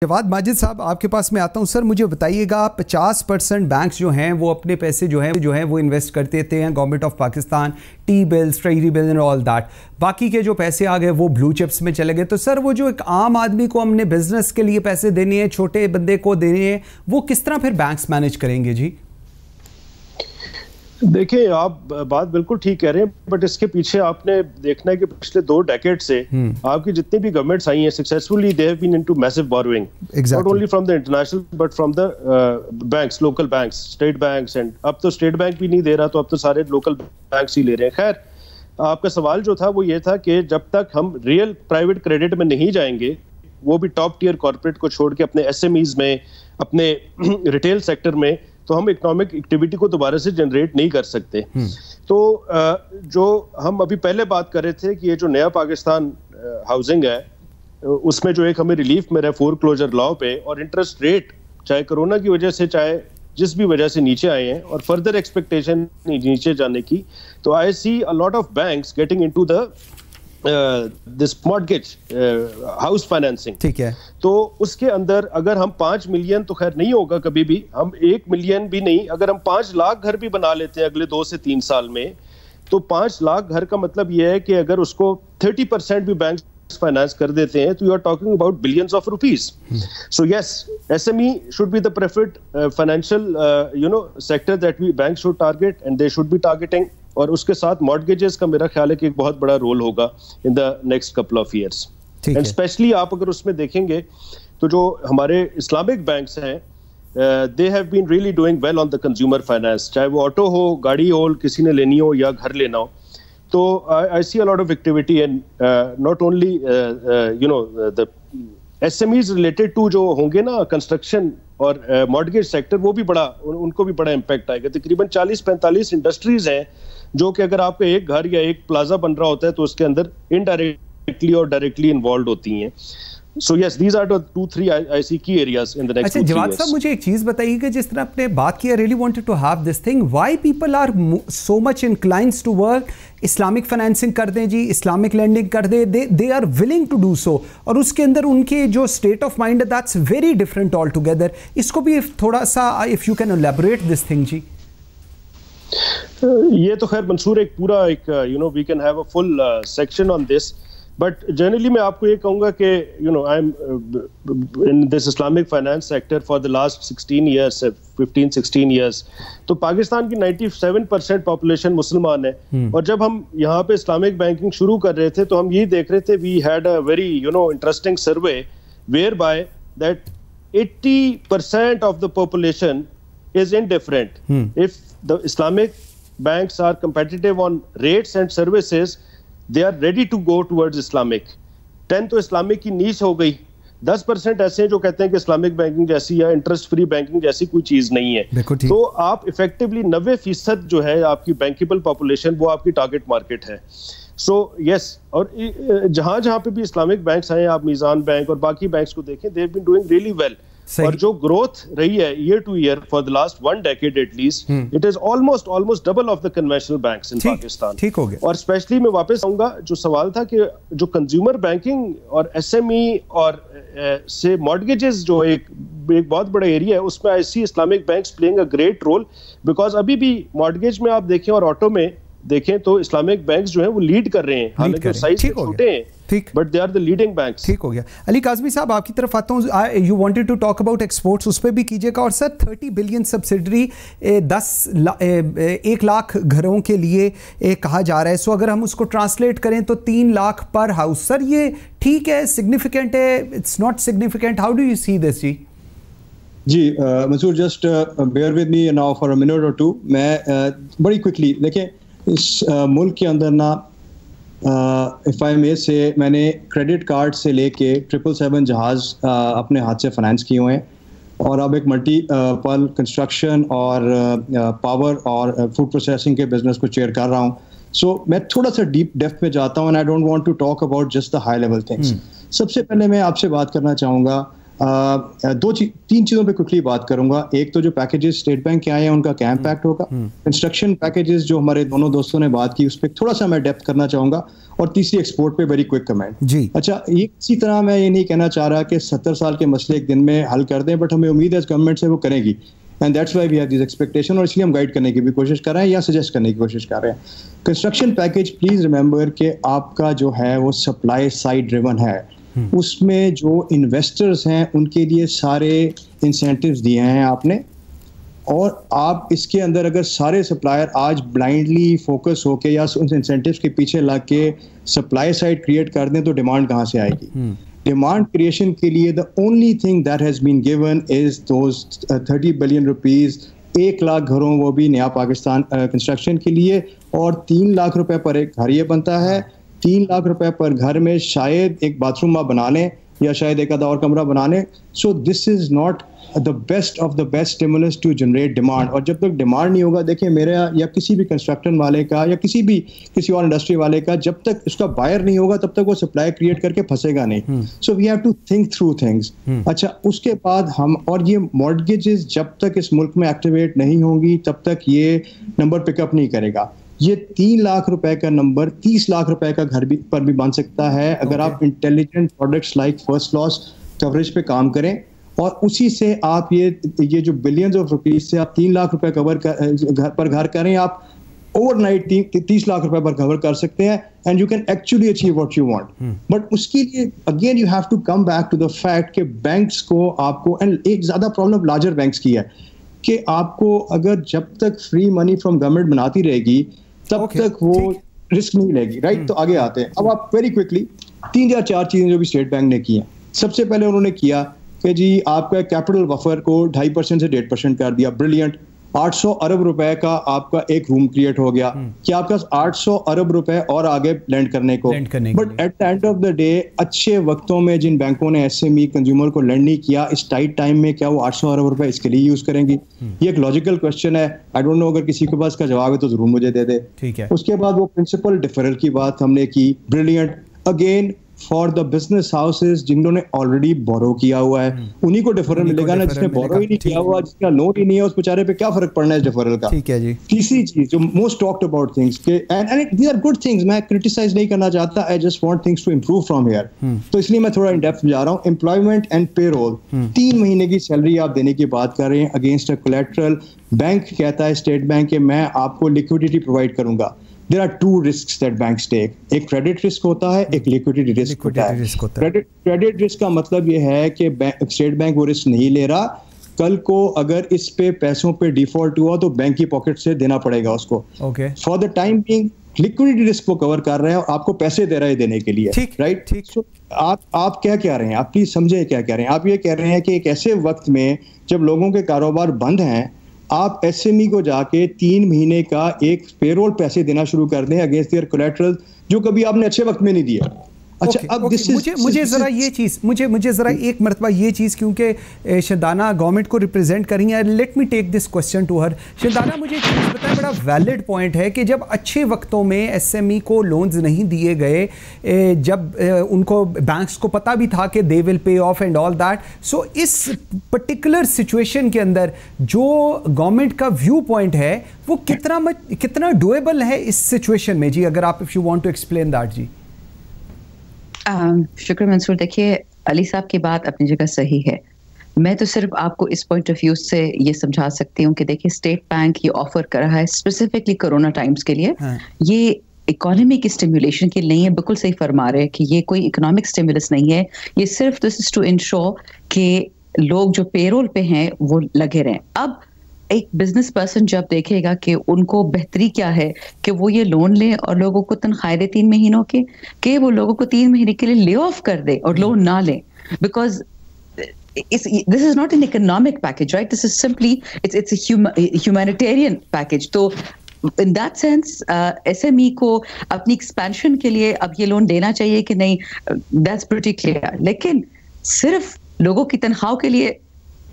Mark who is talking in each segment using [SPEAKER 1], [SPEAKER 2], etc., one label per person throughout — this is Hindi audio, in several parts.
[SPEAKER 1] जवाद माजिद साहब, आपके पास मैं आता हूं। सर मुझे बताइएगा, 50% बैंक्स जो हैं वो अपने पैसे जो हैं वो इन्वेस्ट कर देते हैं government of Pakistan, T bills, treasury bills and all that. बाकी के जो पैसे आ गए वो ब्लू चिप्स में चले गए। तो सर वो जो एक आम आदमी को हमने बिजनेस के लिए पैसे देने हैं, छोटे बंदे को देने हैं, वो किस तरह फिर बैंक्स मैनेज करेंगे जी?
[SPEAKER 2] देखिए, आप बात बिल्कुल ठीक कह रहे हैं, बट इसके पीछे आपने देखना है कि पिछले 2 डेकेड से आपकी जितनी भी गवर्नमेंट्स आई हैं successfully, they have been into massive borrowing, not only from the international but from the banks, local banks, state banks. And अब तो स्टेट बैंक भी नहीं दे रहा, तो अब तो सारे लोकल बैंक्स ही ले रहे हैं। खैर, आपका सवाल जो था वो ये था कि जब तक हम रियल प्राइवेट क्रेडिट में नहीं जाएंगे, वो भी टॉप टियर कॉर्पोरेट को छोड़ के अपने एसएमईज में, अपने रिटेल सेक्टर में, तो हम इकोनॉमिक एक्टिविटी को दोबारा से जनरेट नहीं कर सकते। तो जो हम अभी पहले बात कर रहे थे कि ये जो नया पाकिस्तान हाउसिंग है, उसमें जो एक हमें रिलीफ मिला है फोरक्लोजर लॉ पे, और इंटरेस्ट रेट चाहे कोरोना की वजह से, चाहे जिस भी वजह से नीचे आए हैं, और फर्दर एक्सपेक्टेशन नीचे जाने की, तो I see a lot of banks getting into the this mortgage house financing. ठीक है, तो उसके अंदर अगर हम 5 मिलियन, तो खैर नहीं होगा कभी भी, हम 1 मिलियन भी नहीं, अगर हम 5 लाख घर भी बना लेते हैं अगले 2 से 3 साल में, तो 5 लाख घर का मतलब यह है कि अगर उसको 30% भी बैंक फाइनेंस कर देते हैं, तो you are talking about billions of rupees. So yes, SME should be the preferred financial sector that we bank should target, and they should be targeting. और उसके साथ मॉर्गेजेस का मेरा ख्याल है कि एक बहुत बड़ा रोल होगा in the next couple of years. And specially आप अगर उसमें देखेंगे तो जो हमारे इस्लामिक बैंक्स हैं, they have been really doing well on the consumer finance, चाहे वो ऑटो हो, गाड़ी हो, किसी ने लेनी हो, या घर लेना हो। तो I see a lot of activity, and not only the SMEs related to जो होंगे ना, कंस्ट्रक्शन और मॉर्गेज सेक्टर, वो भी बड़ा, उनको भी बड़ा इम्पैक्ट आएगा। तकरीबन 40-45 इंडस्ट्रीज हैं जो कि अगर आपका एक घर या एक प्लाजा बन रहा होता है, तो उसके अंदर इनडायरेक्टली और डायरेक्टली इन्वॉल्व होती हैं। So yes, these are the 2-3 I see key areas in the next 2-3 years.
[SPEAKER 1] Jawad साहब, मुझे एक चीज बताइए कि जिस तरह आपने बात की, I really wanted to have this thing, why people are so much inclined to work Islamic financing कर दें जी, इस्लामिक लैंडिंग कर दें, they are willing to do so, और उसके अंदर उनके जो स्टेट ऑफ माइंड है, that's very different altogether. इसको भी थोड़ा सा if you can elaborate this thing जी।
[SPEAKER 2] ये तो खैर मंसूर एक पूरा एक we can have a full section on this. But generally मैं आपको ये कहूँगा कि I am in this Islamic finance sector for the last 16 years, 15-16 years. तो पाकिस्तान की 97% पॉपुलेशन मुसलमान है, और जब हम यहाँ पे इस्लामिक बैंकिंग शुरू कर रहे थे, तो हम यही देख रहे थे, we had a very interesting survey whereby that 80% of the population is indifferent. If the Islamic banks are competitive on rates and services, they are ready to go towards Islamic. 10 तो इस्लामिक की नीश हो गई, 10% ऐसे हैं जो कहते हैं कि इस्लामिक बैंकिंग जैसी या इंटरेस्ट फ्री बैंकिंग जैसी कोई चीज नहीं है। तो आप इफेक्टिवली 90% जो है आपकी बैंकेबल पॉपुलेशन, वो आपकी टारगेट मार्केट है। सो यस, और जहां जहां पे भी इस्लामिक बैंक्स आए, आप मीजान बैंक और बाकी बैंक्स को देखें, they have been doing really well. और जो ग्रोथ रही है year to year for the last 1 decade at least, it is almost double of the conventional banks in Pakistan. ठीक हो गया। और स्पेशली मैं वापस आऊंगा, जो सवाल था कि जो कंज्यूमर बैंकिंग और एसएमई और से मॉर्गेजेस, जो एक बहुत बड़ा एरिया है, उसमें I see Islamic banks playing a great role, because अभी भी मॉर्गेज में आप देखें और ऑटो में देखें, तो इस्लामिक बैंक्स जो हैं वो लीड कर रहे हैं, हालांकि साइज से छोटे हैं, ठीक, but they are the leading banks. ठीक हो गया। अली काज़मी साहब, आपकी तरफ आता हूँ। You wanted to talk about exports, उस पर भी कीजिएगा। और सर 30 बिलियन सब्सिडरी 1 लाख घरों के लिए कहा जा रहा है। सो अगर हम उसको ट्रांसलेट करें तो 3 लाख पर हाउस। सर ये ठीक है, सिग्निफिकेंट है, it's not significant, how do you see this ji?
[SPEAKER 3] Ji Mansoor, just bear with me now for a minute or two. मैं बड़ी क्विकली, देखें, इस मुल्क के अंदर ना, इफ़ आई मे से, मैंने क्रेडिट कार्ड से लेके 777 जहाज़ अपने हाथ से फाइनेंस किए हुए हैं, और अब एक मल्टीपल कंस्ट्रक्शन और पावर और फूड प्रोसेसिंग के बिजनेस को चेयर कर रहा हूँ। सो मैं थोड़ा सा डीप डेप्थ में जाता हूँ, and I don't want to talk about just the high level things. सबसे पहले मैं आपसे बात करना चाहूँगा तीन चीज़ों पे क्विकली बात करूंगा। एक तो जो पैकेजेस स्टेट बैंक के आए हैं उनका क्या इम्पैक्ट होगा, कंस्ट्रक्शन पैकेजेस जो हमारे दोनों दोस्तों ने बात की उस पर थोड़ा सा मैं डेप्थ करना चाहूंगा, और तीसरी एक्सपोर्ट पे वेरी क्विक कमेंट जी। अच्छा, ये इसी तरह मैं ये नहीं कहना चाह रहा कि 70 साल के मसले एक दिन में हल कर दें, बट हमें उम्मीद है गवर्नमेंट से वो करेगी, and that's why we have this expectation, और इसलिए हम गाइड करने की भी कोशिश कर रहे हैं या सजेस्ट करने की कोशिश कर रहे हैं। कंस्ट्रक्शन पैकेज प्लीज रिमेंबर कि आपका जो है वो सप्लाई साइड ड्रिवन है, उसमें जो इन्वेस्टर्स हैं उनके लिए सारे इंसेंटिव्स दिए हैं आपने, और आप इसके अंदर अगर सारे सप्लायर आज ब्लाइंडली फोकस होके या उन इंसेंटिव्स के पीछे लग के सप्लाई साइड क्रिएट कर दें तो डिमांड कहाँ से आएगी? डिमांड क्रिएशन के लिए the only thing that has been given is those 30 billion rupees, 1 lakh घरों, वो भी नया पाकिस्तान कंस्ट्रक्शन के लिए, और 3 लाख रुपए पर एक घर ये बनता है। 3 लाख रुपए पर घर में शायद एक बाथरूम आप बना लें या शायद एक आधा और कमरा बना लें। So this is not the best of the best stimulus to generate demand, और जब तक डिमांड नहीं होगा, देखिए मेरे या किसी भी कंस्ट्रक्शन वाले का या किसी और इंडस्ट्री वाले का, जब तक उसका बायर नहीं होगा तब तक वो सप्लाई क्रिएट करके फंसेगा नहीं। So we have to think through things. अच्छा, उसके बाद हम, और ये मॉर्गेजेस जब तक इस मुल्क में एक्टिवेट नहीं होंगी तब तक ये नंबर पिकअप नहीं करेगा। ये 3 लाख रुपए का नंबर 30 लाख रुपए का घर भी पर भी बन सकता है अगर आप intelligent products like first loss coverage पे काम करें, और उसी से आप ये जो बिलियंस ऑफ रुपीज से आप 3 लाख रुपए घर करें, आप ओवरनाइट 30 लाख रुपए पर कवर कर सकते हैं, and you can actually achieve what you want. But उसके लिए again you have to come back to the fact कि बैंक्स को आपको, एंड एक ज्यादा प्रॉब्लम लार्जर बैंक्स की है कि आपको अगर जब तक फ्री मनी फ्रॉम गवर्नमेंट बनाती रहेगी तब तक वो रिस्क नहीं लेगी, राइट? तो आगे आते हैं। अब आप वेरी क्विकली 3 या 4 चीजें जो भी स्टेट बैंक ने की हैं। सबसे पहले उन्होंने किया कि जी आपका कैपिटल बफर को 2.5% से 1.5% कर दिया, ब्रिलियंट। 800 अरब रुपए का आपका एक रूम क्रिएट हो गया कि आपका 800 अरब रुपए और आगे लैंड करने को। But at the end of the day, अच्छे वक्तों में जिन बैंकों ने एसएमई कंज्यूमर को लैंड नहीं किया, इस टाइट टाइम में क्या वो 800 अरब रुपए इसके लिए यूज करेंगी? ये एक लॉजिकल क्वेश्चन है। आई डोंट नो, अगर किसी के पास का जवाब है तो जरूर मुझे दे दे।
[SPEAKER 1] ठीक है।
[SPEAKER 3] उसके बाद वो प्रिंसिपल डिफरल की बात हमने की, brilliant. Again for the business houses जिन्होंने ऑलरेडी बोरो किया हुआ है, उन्हीं को डिफरल मिलेगा ना, जिसने बोरो ही नहीं किया हुआ, जिसका लोन ही नहीं है, उस बेचारे पे क्या फर्क पड़ना है इस डिफरल का? ठीक है जी। तीसरी चीज जो मोस्ट टॉक्ड अबाउट थिंग्स के, and these are good things, मैं क्रिटिसाइज नहीं करना चाहता, I just want things to improve from here, तो इसलिए मैं थोड़ा इन डेप्थ जा रहा हूँ। एम्प्लॉयमेंट एंड पेरोल, 3 महीने की सैलरी आप देने की बात कर रहे हैं अगेंस्ट अ कोलैटरल। बैंक कहता है स्टेट बैंक के मैं आपको लिक्विडिटी प्रोवाइड करूंगा। There are 2 risks that banks take. एक क्रेडिट रिस्क होता है, एक लिक्विडिटी रिस्क होता है। क्रेडिट रिस्क का मतलब ये है कि स्टेट बैंक वो रिस्क नहीं ले रहा, कल को अगर इस पे पैसों पे डिफॉल्ट हुआ तो बैंक की पॉकेट से देना पड़ेगा उसको। For the time being liquidity risk को कवर कर रहे हैं और आपको पैसे दे रहे हैं देने के लिए, राइट? ठीक। आप क्या कह रहे हैं? आप प्लीज समझे क्या कह रहे हैं। आप ये कह रहे हैं कि एक ऐसे वक्त में जब लोगों के कारोबार बंद हैं, आप एसएमई को जाके 3 महीने का एक पेरोल पैसे देना शुरू कर दें अगेंस्ट देयर कोलैटरल, जो कभी आपने अच्छे वक्त में नहीं दिया। अच्छा, अब
[SPEAKER 1] मुझे जरा ये चीज़ मुझे जरा एक मरतबा ये चीज़, क्योंकि शिल्दाना गवर्नमेंट को रिप्रेजेंट करेंगी, let me take this question to her. Shildana, मुझे एक चीज़ बताएं, बड़ा वैलिड पॉइंट है कि जब अच्छे वक्तों में एसएमई को लोन्स नहीं दिए गए, जब उनको बैंक्स को पता भी था कि they will pay off and all that, so इस पर्टिकुलर सिचुएशन के अंदर जो गवर्नमेंट का व्यू पॉइंट है वो कितना डुएबल है इस सिचुएशन में? जी, अगर आप if you want to explain that. जी
[SPEAKER 4] शुक्र मंसूर। देखिए, अली साहब की बात अपनी जगह सही है। मैं तो सिर्फ आपको इस पॉइंट ऑफ व्यू से ये समझा सकती हूँ कि देखिए, स्टेट बैंक ये ऑफर कर रहा है स्पेसिफिकली कोरोना टाइम्स के लिए। ये इकोनॉमी की स्टिमुलेशन के लिए नहीं है, बिल्कुल सही फरमा रहे हैं कि ये कोई इकोनॉमिक स्टिमुलस नहीं है। ये सिर्फ दिस इज टू इंश्योर कि लोग जो पेरोल पे हैं वो लगे रहें। अब एक बिजनेस पर्सन जब देखेगा कि उनको बेहतरी क्या है कि वो ये लोन लें और लोगों को तनख्वाह दे 3 महीनों के, कि वो लोगों को 3 महीने के लिए ले ऑफ कर दे और लोन ना लें, because this is not an economic package, right? This is simply it's a humanitarian package. तो in that sense SME को अपनी एक्सपेंशन के लिए अब ये लोन देना चाहिए कि नहीं, that's pretty clear. लेकिन सिर्फ लोगों की तनख्वाह के लिए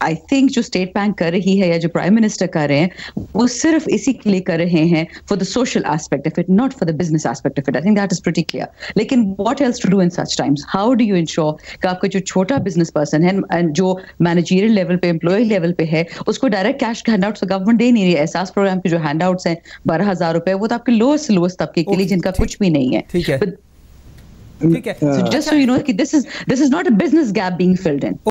[SPEAKER 4] आई थिंक जो स्टेट बैंक कर रही है या जो प्राइम मिनिस्टर कर रहे हैं वो सिर्फ इसी के लिए कर रहे हैं for the social aspect of it, not for the business aspect of it. I think that is pretty clear. लेकिन what else to do in such times? How do you ensure कि आपका जो छोटा बिजनेस पर्सन है एंड जो मैनेजरियल लेवल पे, एम्प्लॉय लेवल पे है, उसको डायरेक्ट कैश हैंडआउट्स तो गवर्नमेंट दे नहीं रही है. एहसास प्रोग्राम के जो हैंडआउट्स हैं 12,000 रुपए, वो तो आपके लोएस्ट तबके के लिए जिनका कुछ भी नहीं है.
[SPEAKER 1] ठीक है.
[SPEAKER 4] So just so you know, this is not a business gap being filled in.